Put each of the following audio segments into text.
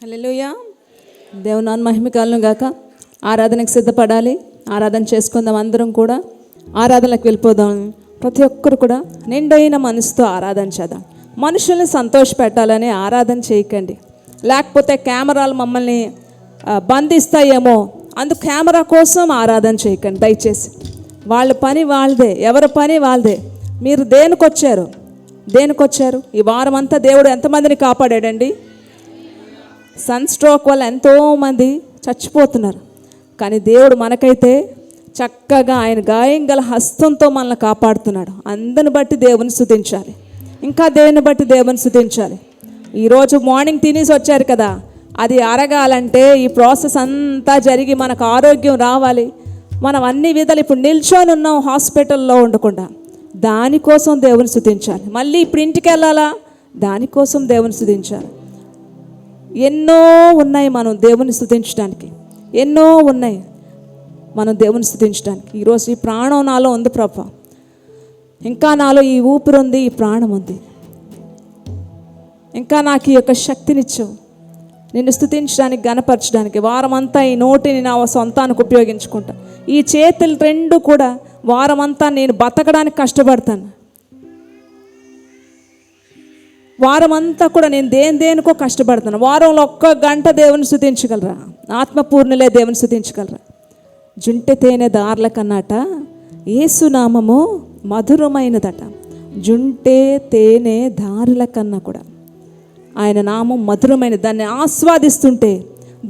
హల్లెలూయా. దేవుని నామ మహిమ కలుగును గాక. ఆరాధనకు సిద్ధపడాలి. ఆరాధన చేసుకుందాం. అందరం కూడా ఆరాధనకు వెళ్ళిపోదాం. ప్రతి ఒక్కరు కూడా నిండైన మనసుతో ఆరాధన చేద్దాం. మనుషుల్ని సంతోషపెట్టాలని ఆరాధన చేయకండి. లేకపోతే కెమెరాలు మమ్మల్ని బంధిస్తాయేమో, అందుకు కెమెరా కోసం ఆరాధన చేయకండి దయచేసి. వాళ్ళ పని వాళ్ళదే, ఎవరి పని వాళ్ళదే. మీరు దేనికొచ్చారు? ఈ వారం అంతా దేవుడు ఎంతమందిని కాపాడాడండి? సన్ స్ట్రోక్ వల్ల ఎంతోమంది చచ్చిపోతున్నారు. కానీ దేవుడు మనకైతే చక్కగా ఆయన గాయం గల హస్తంతో మనల్ని కాపాడుతున్నాడు. అందరిని బట్టి దేవుని స్తుతించాలి. ఇంకా దేవుని బట్టి దేవుని స్తుతించాలి. ఈరోజు మార్నింగ్ తినేసి వచ్చారు కదా, అది అరగాలంటే ఈ ప్రాసెస్ అంతా జరిగి మనకు ఆరోగ్యం రావాలి. మనం అన్ని విధాలు ఇప్పుడు నిల్చొని ఉన్నాం హాస్పిటల్లో ఉండకుండా, దానికోసం దేవుని స్తుతించాలి. మళ్ళీ ఇప్పుడు ఇంటికి వెళ్ళాలా, దానికోసం దేవుని స్తుతించాలి. ఎన్నో ఉన్నాయి మనం దేవుని స్తుతించడానికి, ఎన్నో ఉన్నాయి మనం దేవుని స్తుతించడానికి. ఈరోజు ఈ ప్రాణం నాలో ఉంది ప్రభా, ఇంకా నాలో ఈ ఊపిరి ఉంది, ఈ ప్రాణం ఉంది, ఇంకా నాకు ఈ యొక్క శక్తినిచ్చావు నిన్ను స్తుతించడానికి, గణపరచడానికి. వారమంతా ఈ నోటిని నా సొంతానికి ఉపయోగించుకుంటా. ఈ చేతులు రెండు కూడా వారమంతా నేను బతకడానికి కష్టపడతాను. వారమంతా కూడా నేను దేనికో కష్టపడతాను. వారంలో 1 గంట దేవుని స్తుతించగలరా? ఆత్మపూర్ణులే దేవుని స్తుతించగలరా? జుంటె తేనె దార్ల కన్నాట యేసునామము మధురమైనదట. జుంటె తేనె దారుల కన్నా కూడా ఆయన నామం మధురమైనది. దాన్ని ఆస్వాదిస్తుంటే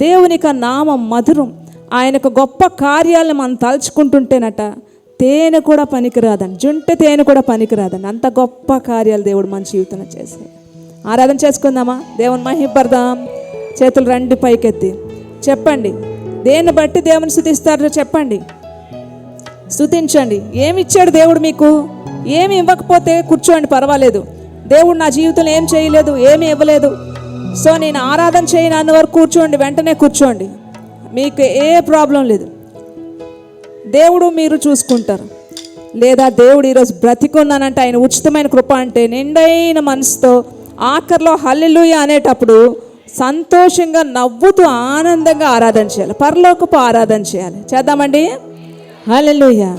దేవునికి ఆ నామం మధురం. ఆయనకు గొప్ప కార్యాలను మనం తలుచుకుంటుంటేనట తేనె కూడా పనికిరాదండి, జుంటె తేనె కూడా పనికిరాదండి. అంత గొప్ప కార్యాలు దేవుడు మన జీవితంలో చేశాడు. ఆరాధన చేసుకుందామా? దేవుని మహిమపడదాం. చేతులు రెండు పైకెత్తి చెప్పండి, దేన్ని బట్టి దేవుని స్తుతిస్తారో చెప్పండి, స్తుతించండి. ఏమి ఇచ్చాడు దేవుడు మీకు? ఏమి ఇవ్వకపోతే కూర్చోండి, పర్వాలేదు. దేవుడు నా జీవితంలో ఏం చేయలేదు, ఏమి ఇవ్వలేదు, సో నేను ఆరాధన చేయను అన్న వరకు కూర్చోండి, వెంటనే కూర్చోండి, మీకు ఏ ప్రాబ్లం లేదు. దేవుడు మీరు చూసుకుంటారు. లేదా దేవుడు ఈరోజు బ్రతికున్నానంటే ఆయన ఉచితమైన కృప అంటే నిండైన మనసుతో ఆఖరిలో హల్లెలూయా అనేటప్పుడు సంతోషంగా నవ్వుతూ ఆనందంగా ఆరాధన చేయాలి. పరలోకపు ఆరాధన చేయాలి. చేద్దామండి. హల్లెలూయా.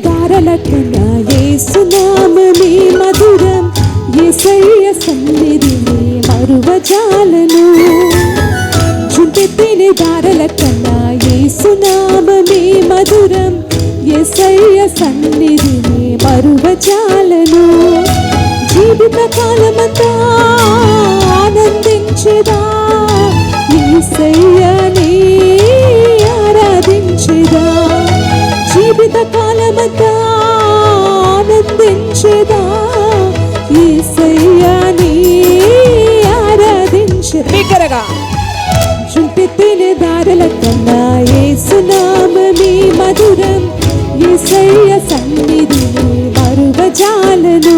దారలకన్నా యేసునామమే మధురం, యేసయ్య సన్నిధిని మరువజాలను. జుంటెత్తిన దారలకన్నా యేసునామమే మధురం, యేసయ్య సన్నిధిని మరువజాలను. జీవిత కాలమంతా ఆనందించెదా, యేసయ్యనే ఆరాధించెదా. జీవిత కాలమంతా ఆనందించెదా, యేసయ్యనే ఆరాధించెదా. జుంటెత్తిన దారుల కన్నా యేసునామమే మధురం, యేసయ్య సన్నిధిని మరువజాలను.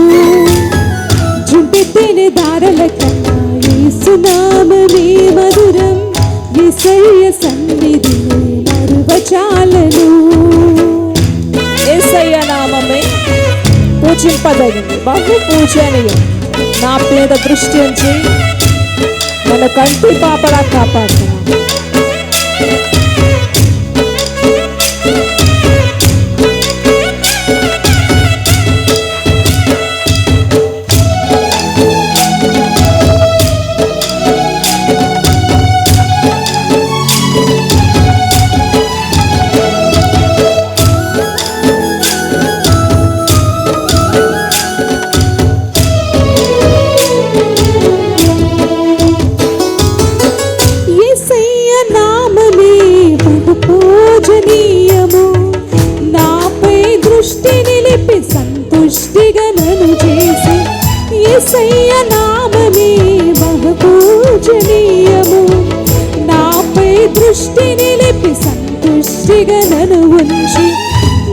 జుంటెత్తిన దారుల కన్నా యేసునామమే మధురం, యేసయ్య సన్నిధిని మరువజాలను. యేసయ్య నామమే పూజింపదగింది, బహు పూజనీయం. నా మీద దృష్టి ఉంచి మన కంటి పాపలా కాపాడుతున్నాను.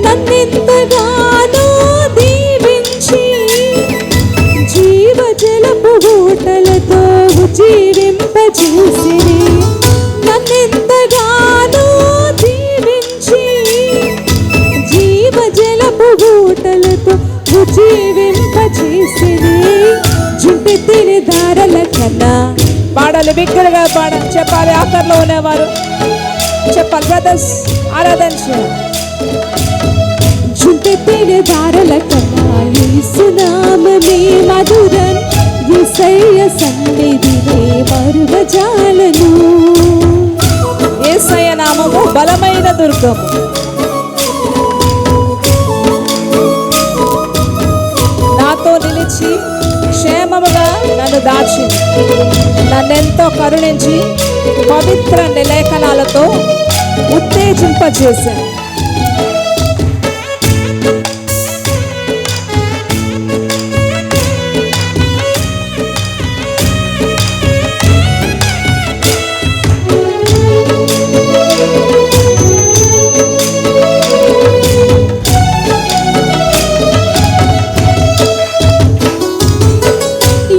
నన్నెంతగానో దీవించి జీవజలపు ఊటలతో జీవింపజేసిరి. నన్నెంతగానో దీవించి జీవజలపు ఊటలతో జీవింపజేసిరి. జుంటెత్తిన దారల కన్నా పాడాలి, బిగ్గరగా పాడాలి, చెప్పాలి. ఆఖరిలో ఉన్నవారు చెప్పాలి. బ్రదర్స్ ఆరాధన చేయాలి. జుంటెత్తిన దారల కన్నా యేసునామమే మధురం, యేసయ్య సన్నిధినే మరువజాలను. యేసయ్య నామము బలమైన దుర్గము. నాతో నిలిచి క్షేమముగా నన్ను దాచింది, నన్నెంతో కరుణించి పవిత్ర లేఖనాలతో ఉత్తేజింపజేశాను.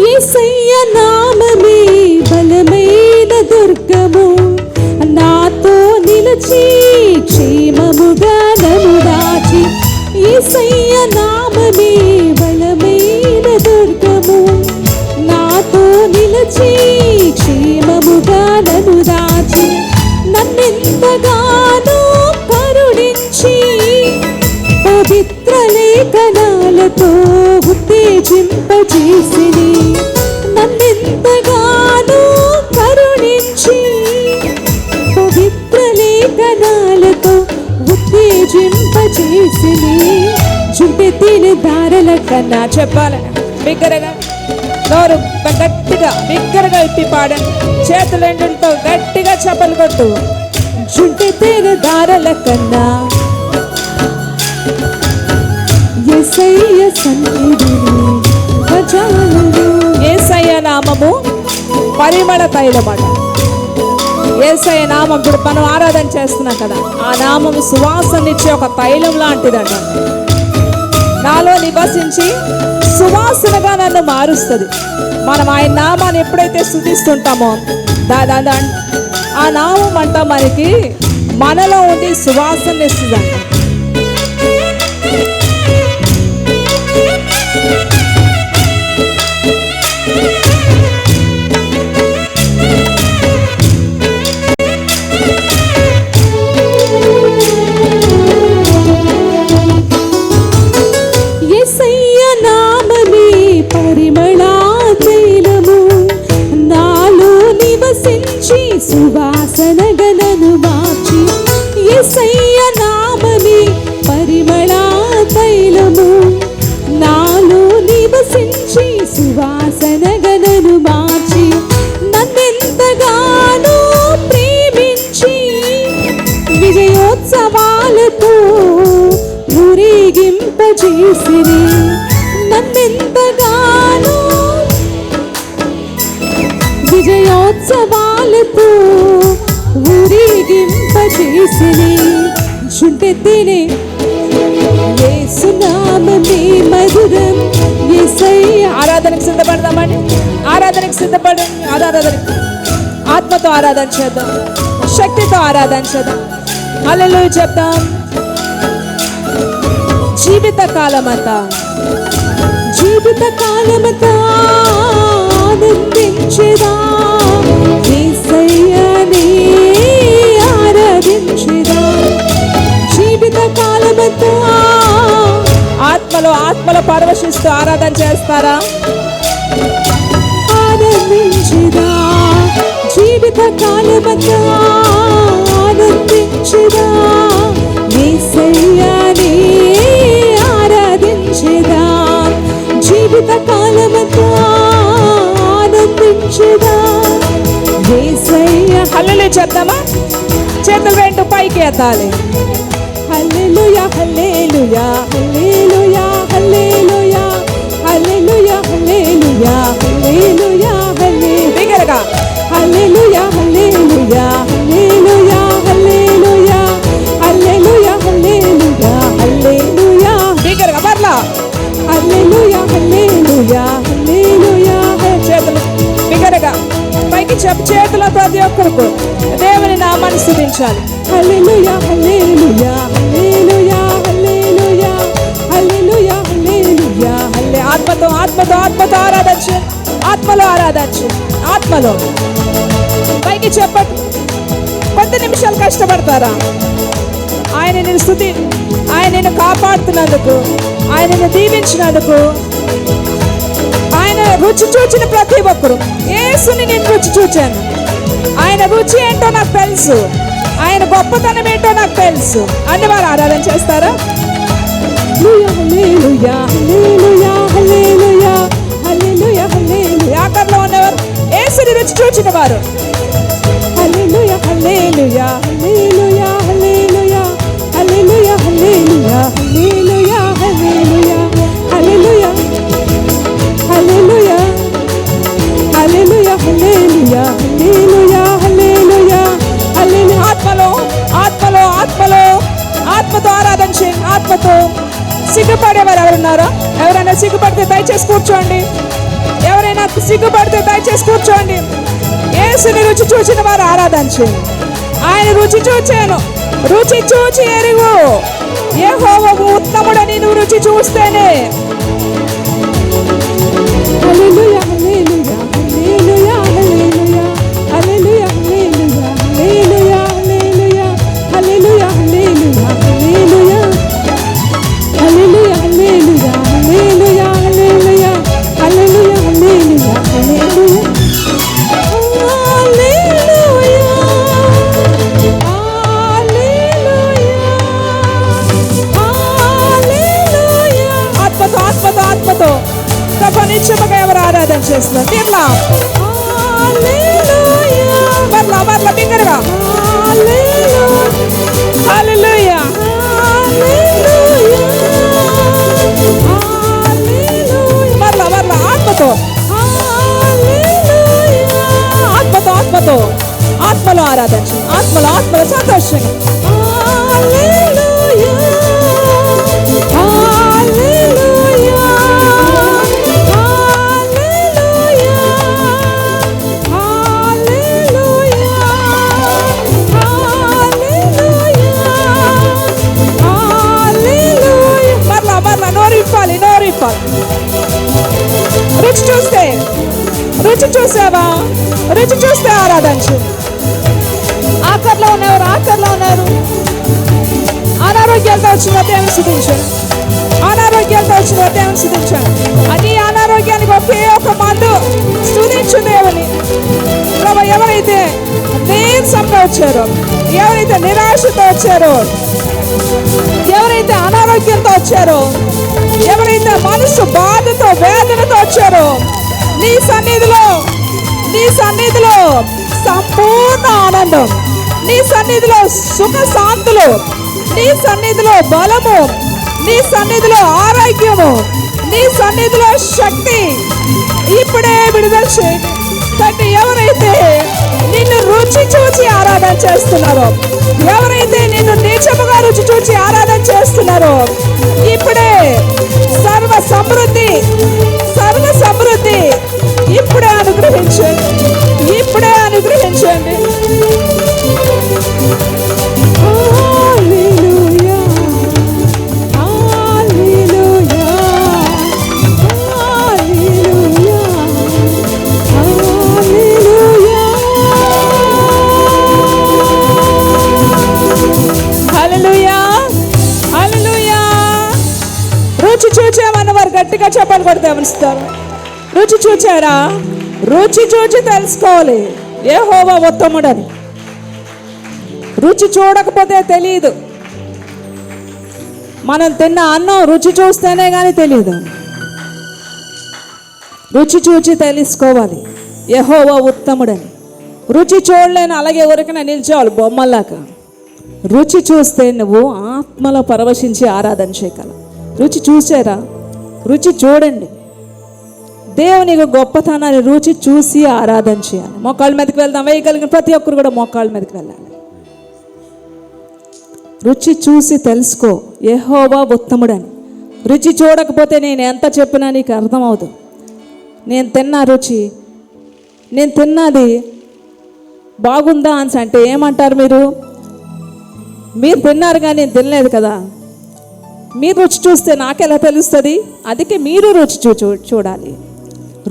యేసయ్య నామమే బలమైన దుర్గము, నాతో నిలిచి క్షేమముగా నన్ను దాచి. యేసయ్య నామమే బలమైన దుర్గము, నాతో నిలిచి క్షేమముగా నన్ను దాచి. నన్నెంతగానో కరుణించి పవిత్ర లేఖనాలతో ఉత్తేజింపజేసిరి. నన్నెంతగానో కరుణించి పవిత్ర లేఖనాలతో ఉత్తేజింపజేసిరి. జుంటెత్తిన దారల కన్నా చెప్పాలి బిగ్గరగా, నోరు గట్టిగా బిగ్గరగా ఇప్పి పాడండి. చేతులు ఎండులతో గట్టిగా చప్పలు కొట్టు. జుంటెత్తిన దారల కన్నా యేసయ్య సన్నిధిని మరువజాలను. యేసయ్య నామము పరిమళ తైలమట. యేసయ్య నామం ఇప్పుడు మనం ఆరాధన చేస్తున్నాం కదా, ఆ నామం సువాసనిచ్చే ఒక తైలం లాంటిదట. నాలో నివసించి సువాసనగా నన్ను మారుస్తుంది. మనం ఆయన నామాన్ని ఎప్పుడైతే స్తుతిస్తుంటామో ఆ నామం అంట మనకి మనలో ఉండి సువాసన ఇస్తుందంట. యేసయ్య నామమే పరిమళ తైలము, నాలో నివసించి సువాసనగా నన్ను మార్చి. యేసయ్య నామమే పరిమళ తైలము, నాలో నివసించి సువాసనగా నన్ను మార్చి. నన్నెంతగానో ప్రేమించి విజయోత్సవాలతో ఊరేగింపజేసిరి. నన్నెంతగానో విజయోత్సవాలతో ఊరేగింపజేసిరి. జుంటెత్తినే యేసునామమే మధురం, యేసయ్య. ఆరాధనకు సిద్ధపడదామండి, ఆరాధనకు సిద్ధపడండి. ఆరాధనకు ఆత్మతో ఆరాధన చేద్దాం, శక్తితో ఆరాధన చేద్దాం. హల్లెలూయా చెప్తాం. జీవిత కాలమంతా ఆనందించెదా, యేసయ్యనే ఆరాధించెదా. జీవిత కాలమంతా ఆత్మలో పరవశిస్తూ ఆరాధన చేస్తారా? ఆనందించెదా, జీవిత కాలమంతా ఆనందించెదా, యేసయ్యనే ఆరాధించెదా. జీవిత కాలమంతా ఆనందించెదా, యేసయ్య. హల్లెలూయా చెప్తామా? చేతులు రెండు పైకి ఎత్తాలి. హల్లెలూయా హల్లెలూయా హల్లెలూయా హల్లెలూయా హల్లెలూయా హల్లెలూయా హల్లెలూయా హల్లెలూయా. బిగ్గరగా హల్లెలూయా హల్లెలూయా హల్లెలూయా హల్లెలూయా హల్లెలూయా హల్లెలూయా హల్లెలూయా పైకి చేతుల ప్రతి ఒక్కరికి దేవుని నామాన్ని స్తుతించాలి. హల్లెలూయా హల్లెలూయా హల్లెలూయా హల్లెలూయా హల్లెలూయా హల్లెలూయా హల్లే ఆత్మతో ఆరాధించు, ఆత్మలో ఆరాధించు, ఆత్మలో పైకి చెప్పండి. కొద్ది నిమిషాలు కష్టపడతారా? ఆయన నిన్ను కాపాడుతున్నందుకు, ఆయన నిన్ను దీవించినందుకు, ఆయన రుచి చూచిన ప్రతి ఒక్కరు, యేసుని నేను రుచి చూచాను, ఆయన రుచి ఏంటో నాకు తెలుసు, ఆయన గొప్పతనం ఏంటో నాకు తెలుసు అని వారు ఆరాధన చేస్తారా? హల్లెలూయా హల్లెలూయా హల్లెలూయా హల్లెలూయా హల్లెలూయా ఆకర్లో ఉన్నవారు యేసుని రుచి చూచిన వారు హల్లెలూయా హల్లెలూయా హల్లెలూయా హల్లెలూయా హల్లెలూయా హల్లెలూయా హల్లెలూయా హల్లెలూయా హల్లెలూయా హల్లెలూయా హల్లెలూయా హల్లెలూయా హల్లెలూయా హల్లెలూయా హల్లెలూయా ఆత్మలో ఆత్మలో ఆత్మలో ఆత్మతో ఆరాధన చేయండి. ఆత్మతో సిగ్గుపడేవారు ఎవరున్నారో? ఎవరైనా సిగ్గుపడితే దయచేసి కూర్చోండి. ఎవరైనా సిగ్గుపడితే దయచేసి కూర్చోండి. యేసుని రుచి చూచిన వారు ఆరాధన చేయండి. ఆయన రుచి చూచాను, రుచి చూచి ఎరుగు యెహోవా ఉత్తముడని నువ్వు రుచి చూస్తేనే. హల్లెలూయా హల్లెలూయా హల్లెలూయా హల్లెలూయా హల్లెలూయా హల్లెలూయా హల్లెలూయా హల్లెలూయా హల్లెలూయా హల్లెలూయా హల్లెలూయా హల్లెలూయా హల్లెలూయా హల్లెలూయా హల్లెలూయా హల్లెలూయా హల్లెలూయా హల్లెలూయా ఆత్మతో ప్రపంచముగా ఎవరు ఆరాధన చేస్తున్నారు? తీర్లా మరలా బిగ్గరగా హల్లెలూయా మరలా ఆత్మతో ఆత్మలో ఆరాధన చేయండి. ఆత్మలో సంతోషంగా నోరు ఇప్పాలి. రుచి చూసావా? రుచి చూస్తే ఆరాధించు. ఆకర్లో ఉన్నారు. అనారోగ్యాలతో వచ్చిన దేవుని స్తుతించండి. అది అనారోగ్యానికి ఒకే ఒక మందు, స్తుతించు దేవుని. ప్రభు, ఎవరైతే నీరసంగా వచ్చారో, ఎవరైతే నిరాశతో వచ్చారో, ఎవరైతే అనారోగ్యంతో వచ్చారో, ఎవరైతే మనసు బాధతో వేదనతో వచ్చారో, నీ సన్నిధిలో సంపూర్ణ ఆనందం, నీ సన్నిధిలో సుఖ శాంతులు, నీ సన్నిధిలో బలము, నీ సన్నిధిలో ఆరోగ్యము, నీ సన్నిధిలో శక్తి ఇప్పుడే విడుదల చేయండి. తండ్రి, ఎవరైతే నిన్ను రుచి చూచి ఆరాధన చేస్తున్నారో, ఎవరైతే నిన్ను నిజముగా రుచి చూచి ఆరాధన చేస్తున్నారో, ఇప్పుడే సర్వ సమృద్ధి ఇప్పుడే అనుగ్రహించండి. హల్లెలూయా హల్లెలూయా హల్లెలూయా హల్లెలూయా హల్లెలూయా. రుచి చూచామన్న వారు గట్టిగా చెప్పాలి కొడితే అనిస్తారు. రుచి చూచారా? రుచి చూచి తెలుసుకోవాలి యెహోవా ఉత్తముడని. రుచి చూడకపోతే తెలియదు. మనం తిన్న అన్నం రుచి చూస్తేనే కానీ తెలియదు. రుచి చూచి తెలుసుకోవాలి యెహోవా ఉత్తముడని. రుచి చూడలేని అలాగే ఊరికనే నిల్చోవాలి బొమ్మల్లాగా. రుచి చూస్తే నువ్వు ఆత్మలో పరవశించి ఆరాధన చేయగలవు. రుచి చూసారా? రుచి చూడండి. దేవుని గొప్పతనాన్ని రుచి చూసి ఆరాధన చేయాలి. మోకాళ్ళ మీదకి వెళ్దాం. వేయగలిగిన ప్రతి ఒక్కరు కూడా మోకాళ్ళ మీదకి వెళ్ళాలి. రుచి చూసి తెలుసుకో యెహోవా ఉత్తముడని. రుచి చూడకపోతే నేను ఎంత చెప్పినా నీకు అర్థమవుతుంది. నేను తిన్నది బాగుందా అని అంటే ఏమంటారు మీరు? మీరు తిన్నారు కానీ నేను తినలేదు కదా, మీరు రుచి చూస్తే నాకెలా తెలుస్తుంది? అందుకే మీరు రుచి చూడాలి,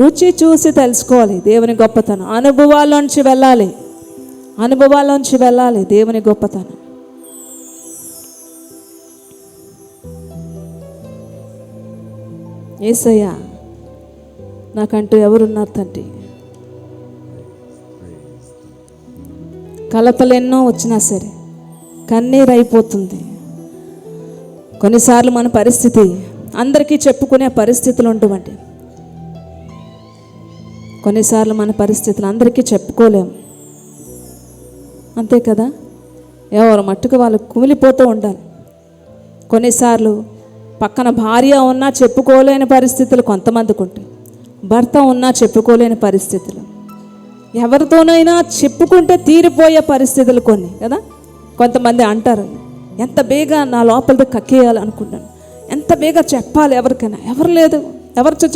రుచి చూసి తెలుసుకోవాలి దేవుని గొప్పతనం. అనుభవాల్లోంచి వెళ్ళాలి దేవుని గొప్పతనం. యేసయ్యా నాకంటూ ఎవరున్నారు తండ్రి? కలతలు ఎన్నో వచ్చినా సరే కన్నీరు అయిపోతుంది. కొన్నిసార్లు మన పరిస్థితి అందరికీ చెప్పుకునే పరిస్థితులు ఉండవండి. కొన్నిసార్లు మన పరిస్థితులు అందరికీ చెప్పుకోలేము, అంతే కదా? ఎవరు మట్టుకు వాళ్ళు కుమిలిపోతూ ఉండాలి. కొన్నిసార్లు పక్కన భార్య ఉన్నా చెప్పుకోలేని పరిస్థితులు కొంతమందికి ఉంటాయి, భర్త ఉన్నా చెప్పుకోలేని పరిస్థితులు, ఎవరితోనైనా చెప్పుకుంటే తీరిపోయే పరిస్థితులు కొన్ని కదా. కొంతమంది అంటారు, ఎంత బేగా నా లోపలితో కక్కేయాలి అనుకుంటాను, ఎంత బేగా చెప్పాలి ఎవరికైనా. ఎవరు లేదు, ఎవరితో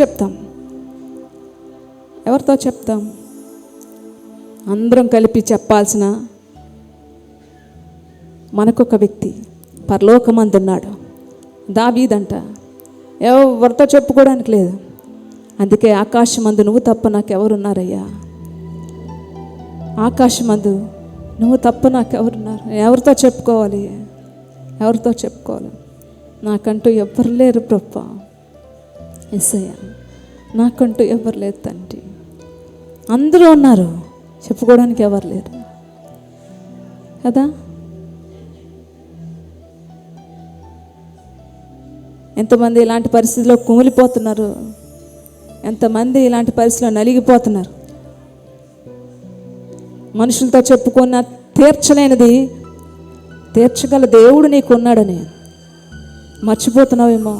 చెప్తాం? అందరం కలిపి చెప్పాల్సిన మనకొక వ్యక్తి పరలోకమందున్నాడు, దావీదంట. ఎవరితో చెప్పుకోవడానికి లేదు. అందుకే ఆకాశమందు నువ్వు తప్ప నాకెవరున్నారయ్యా, ఆకాశమందు నువ్వు తప్ప నాకెవరున్నారు? ఎవరితో చెప్పుకోవాలి? నాకంటూ ఎవ్వరు లేరు ప్రభువా. యేసయ్యా నాకంటూ ఎవరు లేదు తండ్రి. అందరూ ఉన్నారు, చెప్పుకోవడానికి ఎవరు లేరు కదా. ఎంతమంది ఇలాంటి పరిస్థితిలో కుమిలిపోతున్నారు, ఎంతమంది ఇలాంటి పరిస్థితిలో నలిగిపోతున్నారు. మనుషులతో చెప్పుకున్న తీర్చలేనిది తీర్చగల దేవుడు నీకున్నాడని మర్చిపోతున్నావేమో.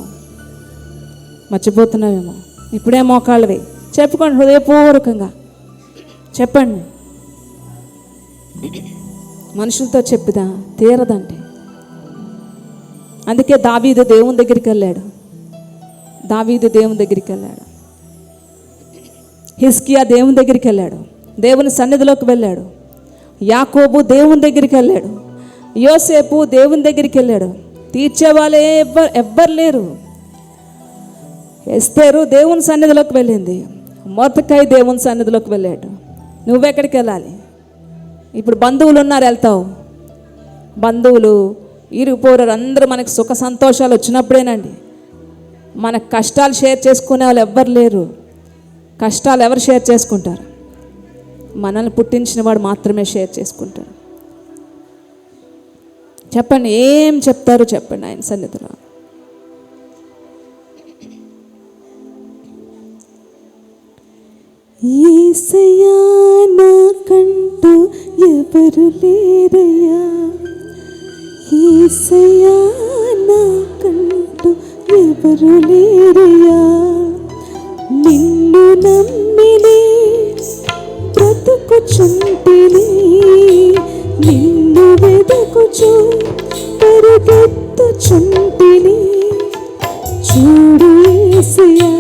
ఇప్పుడే మోకాళ్ళవి చెప్పుకోండి, హృదయపూర్వకంగా చెప్పండి. మనుషులతో చెప్పిదా తీరదండి. అందుకే దావీదు దేవుని దగ్గరికి వెళ్ళాడు. హిజ్కియా దేవుని దగ్గరికి వెళ్ళాడు, దేవుని సన్నిధిలోకి వెళ్ళాడు. యాకోబు దేవుని దగ్గరికి వెళ్ళాడు, యోసేపు దేవుని దగ్గరికి వెళ్ళాడు. తీర్చేవాళ్ళే ఎవ్వరు లేరు. ఎస్తేరు దేవుని సన్నిధిలోకి వెళ్ళింది, మొర్దెకై దేవుని సన్నిధిలోకి వెళ్ళాడు. నువ్వెక్కడికి వెళ్ళాలి? ఇప్పుడు బంధువులు ఉన్నారు, వెళ్తావు. బంధువులు ఇరుపోరు అందరూ మనకు సుఖ సంతోషాలు వచ్చినప్పుడేనండి. మన కష్టాలు షేర్ చేసుకునే వాళ్ళు ఎవ్వరు లేరు. కష్టాలు ఎవరు షేర్ చేసుకుంటారు? మనల్ని పుట్టించిన వాడు మాత్రమే షేర్ చేసుకుంటారు. చెప్పండి, ఏం చెప్తారు చెప్పండి ఆయన సన్నిధిలో. యేసయ్యా నాకంటూ ఎవరు లేరయ్యా, యేసయ్యా నాకంటూ ఎవరు లేరయ్యా. నిన్ను నమ్మిని బ్రతుకుచుంటిని, నిన్ను వెదకుచు పరిగెత్తుచుంటిని. చూడు యేసయ్యా,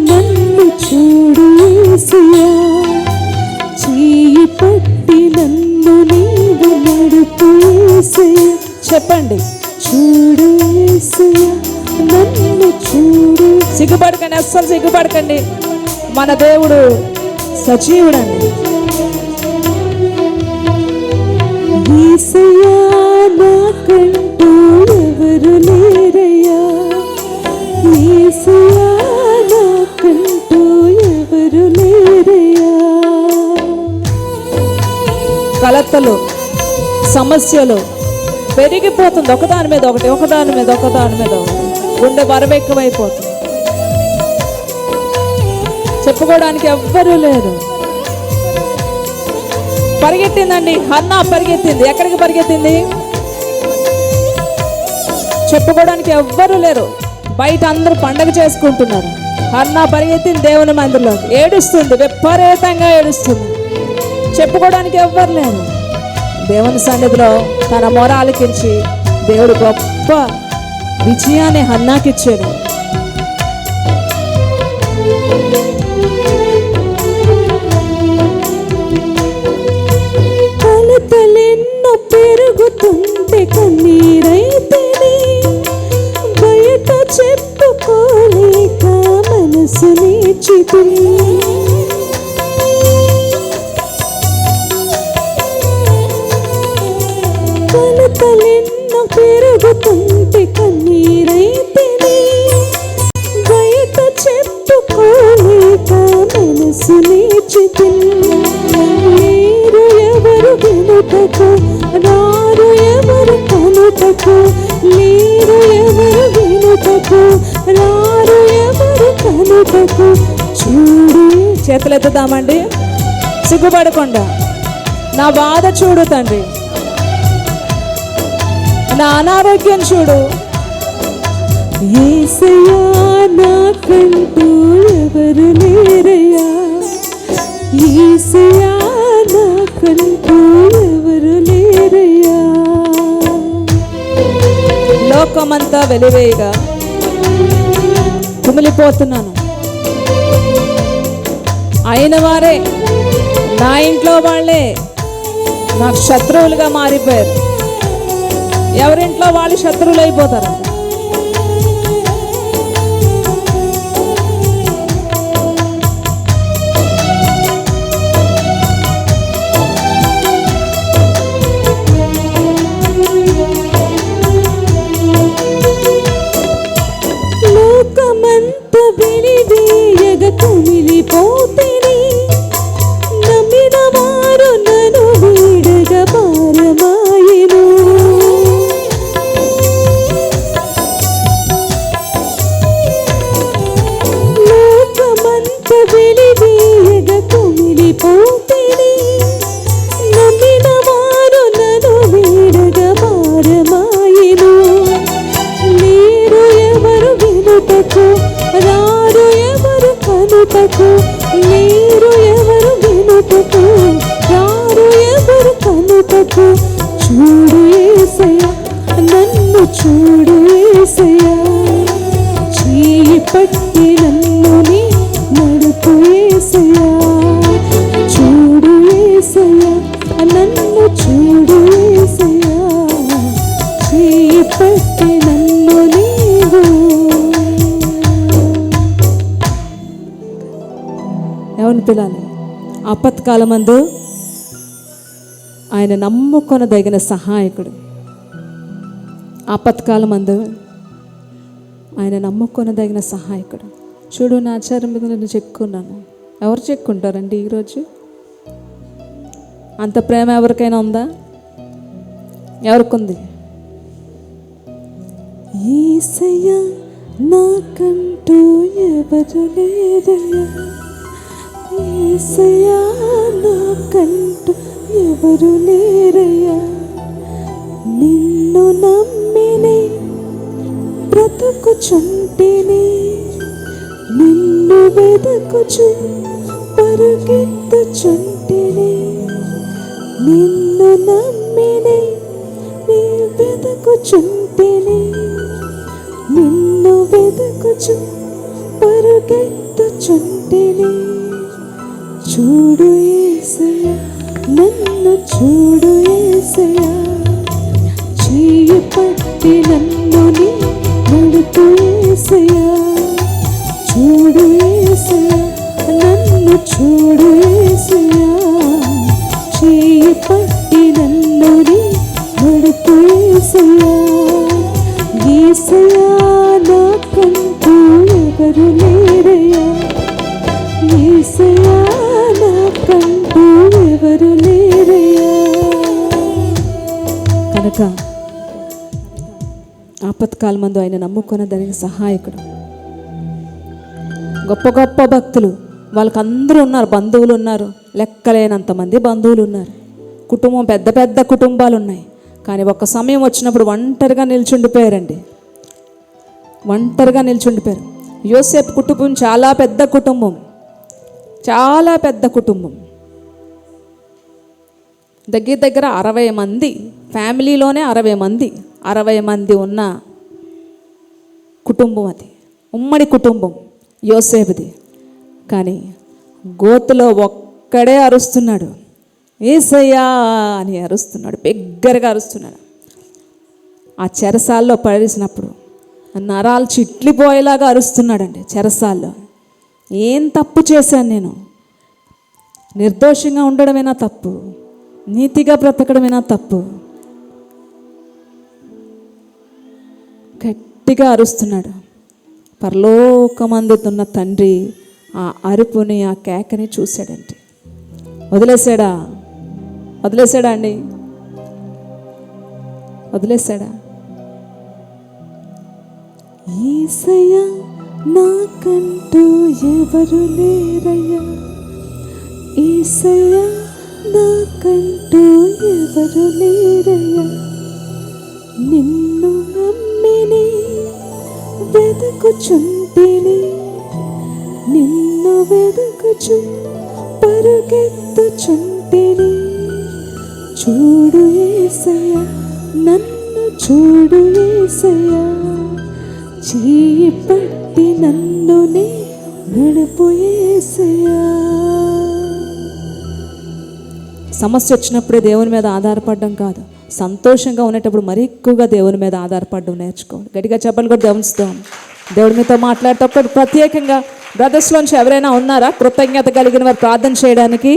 నన్ను చూడు యేసయ్యా, చేయి పట్టి నన్ను నీవు నడుపు యేసయ్యా. చెప్పండి, చూడు యేసయ్యా, నన్ను చూడు. సిగ్గుపడకండి, అస్సలు సిగ్గుపడకండి. మన దేవుడు సజీవుడండి. యేసయ్యా నాకంటూ ఎవరు లేరయ్యా, యేసయ్యా నాకంటూ ఎవరు లేరయ్యా. కలతలు, సమస్యలు పెరిగిపోతుంది, ఒకదాని మీద ఒకటి. గుండె బరువు ఎక్కువైపోతుంది. చెప్పుకోవడానికి ఎవ్వరూ లేరు. పరిగెత్తిందండి హన్నా, పరిగెత్తింది. ఎక్కడికి పరిగెత్తింది? చెప్పుకోవడానికి ఎవ్వరూ లేరు. బయట అందరూ పండగ చేసుకుంటున్నారు. హన్నా పరిగెత్తింది దేవుని మందిరంలో, ఏడుస్తుంది, విపరీతంగా ఏడుస్తుంది. చెప్పుకోవడానికి ఎవ్వరు లేరు. దేవుని సన్నిధిలో తన మొర ఆలకించి దేవుడు గొప్ప విజయాన్ని హన్నాకిచ్చాడు. కన్నీరైతేనే బయట చెప్పుకోలేక మనసు నేర్చితే కొలతలెన్నో పెరుగుతుంటే కన్నీరైతేనే బయట చెప్పుకోలేక మనసు నేర్చితే లేరు ఎవరు వినుటకు రారు ఎవరు కనుటకు లేరు ఎవరు వినుటకు రారు ఎవరు కనుటకు చూడు. చేతులు ఎత్తుదామండి, సిగ్గుపడకుండా. నా బాధ చూడు తండ్రి, నా అనారోగ్యం చూడు. యేసయ్యా నాకంటూ ఎవరు లేరయ్యా, యేసయ్యా నాకంటూ ఎవరు లేరయ్యా. లోకమంతా వెలివేయగా కుమిలిపోతున్నాను. అయిన వారే, నా ఇంట్లో వాళ్ళే నాకు శత్రువులుగా మారిపోయారు. ఎవరింట్లో వాళ్ళు శత్రువులు అయిపోతారంట. లోకమంత విడివేయగ కుమిలిపోతేనే నమ్మిన వారు నన్ను వీడగ భారమాయెను. లోకమంత విడివేయగ కుమిలిపోతేనే నమ్మిన వారు నన్ను వీడగ భారమాయెను. లేరు ఎవరు వినుటకు రారు ఎవరు కనుటకు లేరు ఎవరు వినుటకు రారు ఎవరు కనుటకు చూడు యేసయ్యా నన్ను చూడు యేసయ్యా చేయి పట్టి నన్ను నీ నడుపు యేసయ్యా చూడు యేసయ్యా నన్ను చూడు యేసయ్యా చేయి పట్టి నన్ను నీవు. ఎవరిని పిలాలి? ఆపత్కాలమందు ఆయన నమ్ముకొనదగిన సహాయకుడు. ఆపత్కాలమందు ఆయన నమ్ముకొనదగిన సహాయకుడు. చూడు, నా ఆచారం మీద నేను చెక్కున్నాను. ఎవరు చెక్కుంటారండి ఈరోజు? అంత ప్రేమ ఎవరికైనా ఉందా? ఎవరికుంది? యేసయ్యా నాకంటూ ఎవరు లేరయ్యా, యేసయ్యా నాకంటూ ఎవరు లేరయ్యా. నిన్ను నమ్మినే బ్రతుకుచుంటేనే నిన్ను వెదకుచు పరుగెత్తుచుంటేనే నిన్ను నమ్మినే నీ వెదకుచుంటేనే నిన్ను వెదకుచు పరుగెత్తుచుంటేనే చూడు యేసయ్యా నన్ను చూడు యేసయ్యా చేయి పట్టి నన్ను నీ నడుపు యేసయ్యా చూడు యేసయ్యా నన్ను చూడు యేసయ్యా చేయి పట్టి నన్ను నీ నడుపు యేసయ్యా. యేసయ్యా నాకంటూ ఎవరు లేరయ్యా, యేసయ్యా నాకంటూ ఎవరు లేరయ్యా. కనుక ఆపత్కాలమందు ఆయన నమ్ముకున్న దానికి సహాయకుడు. గొప్ప గొప్ప భక్తులు, వాళ్ళకి అందరూ ఉన్నారు, బంధువులు ఉన్నారు, లెక్కలేనంతమంది బంధువులు ఉన్నారు, కుటుంబం పెద్ద పెద్ద కుటుంబాలు ఉన్నాయి. కానీ ఒక్క సమయం వచ్చినప్పుడు ఒంటరిగా నిల్చుండిపోయారండి. ఒంటరిగా నిల్చుండిపోయారు. యోసేపు కుటుంబం చాలా పెద్ద కుటుంబం, చాలా పెద్ద కుటుంబం. దగ్గర దగ్గర 60 మంది, ఫ్యామిలీలోనే 60 మంది ఉన్న కుటుంబం. అది ఉమ్మడి కుటుంబం యోసేపుది. కానీ గోతులో ఒక్కడే అరుస్తున్నాడు, యేసయ్యా అని అరుస్తున్నాడు, బిగ్గరగా అరుస్తున్నాడు. ఆ చెరసాల్లో పడేసినప్పుడు నరాలు చిట్లిపోయేలాగా అరుస్తున్నాడండి చెరసాల్లో. ఏం తప్పు చేశాను నేను? నిర్దోషంగా ఉండడమేనా తప్పు? నీతిగా బ్రతకడమేనా తప్పు? గట్టిగా అరుస్తున్నాడు. పరలోకమందుతున్న తండ్రి ఆ అరుపుని, ఆ కేకని చూశాడంటే వదిలేశాడా అండి? వదిలేశాడా? యేసయ్యా నాకంటూ ఎవరు లేరయ్యా, యేసయ్యా నాకంటూ ఎవరు లేరయ్యా, నిన్ను నమ్మిని వెదకుచుంటిని, నిన్ను వెదకుచు పరుగెత్తుచుంటిని. చూడు యేసయ్యా నన్ను చూడు యేసయ్యా, చేయి పట్టి నన్ను నడుపు యేసయ్యా. సమస్య వచ్చినప్పుడే దేవుని మీద ఆధారపడడం కాదు, సంతోషంగా ఉండేటప్పుడు మరీ ఎక్కువగా దేవుని మీద ఆధారపడడం నేర్చుకోవాలి. గట్టిగా చెప్పాలి కూడా దేవునిస్తాం. దేవుడి మీతో మాట్లాడితే ఒక్కటి ప్రత్యేకంగా బ్రదర్స్లోంచి ఎవరైనా ఉన్నారా కృతజ్ఞత కలిగిన వారు ప్రార్థన చేయడానికి?